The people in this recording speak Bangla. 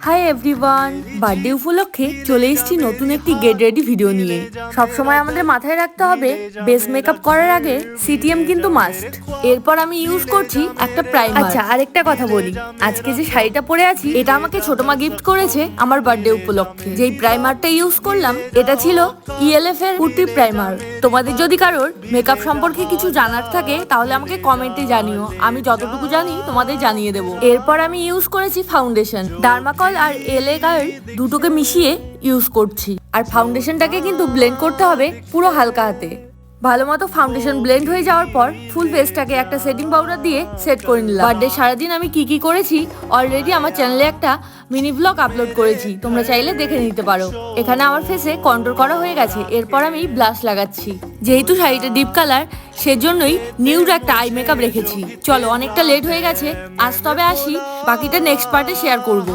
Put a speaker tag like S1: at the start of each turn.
S1: হাই এভরিওয়ান, বার্থডে উপলক্ষে চলে এসেছি নতুন একটি গেট রেডি ভিডিও নিয়ে। সবসময় আমাদের মাথায় রাখতে হবে বেস মেকআপ করার আগে সিটিএম কিন্তু মাস্ট। এরপর আমি ইউজ করছি একটা প্রাইমার। আচ্ছা, আরেকটা কথা বলি, আজকে যে শাড়িটা পরে আছি এটা আমাকে ছোট মা গিফট করেছে আমার বার্থডে উপলক্ষে। যেই প্রাইমারটা ইউজ করলাম এটা ছিল ইএলএফ এর পুটি প্রাইমার। তোমাদের যদি কারোর মেকআপ সম্পর্কে কিছু জানার থাকে তাহলে আমাকে কমেন্টে জানিও, আমি যতটুকু জানি তোমাদের জানিয়ে দেবো। এরপর আমি ইউজ করেছি ফাউন্ডেশন, ডার্মাকল আর এলএ কার্ল দুটোকে মিশিয়ে ইউজ করছি। আর ফাউন্ডেশনটাকে কিন্তু ব্লেন্ড করতে হবে পুরো হালকা হাতে। ভালো মতো ফাউন্ডেশন ব্লেন্ড হয়ে যাওয়ার পর ফুল ফেসটাকে একটা সেটিং পাউডার দিয়ে সেট করে নিলাম। বার্থডে সারাদিন আমি কি করেছি অলরেডি আমার চ্যানেলে একটা মিনি ব্লগ আপলোড করেছি, তোমরা চাইলে দেখে নিতে পারো। এখানে আমার ফেসে কন্ট্রোল করা হয়ে গেছে। এরপর আমি ব্লাশ লাগাচ্ছি। যেহেতু শাড়িটা ডিপ কালার সেজন্যই নিউড একটা আই মেকআপ রেখেছি। চলো, অনেকটা লেট হয়ে গেছে, আজ তবে আসি, বাকিটা নেক্সট পার্টে শেয়ার করব।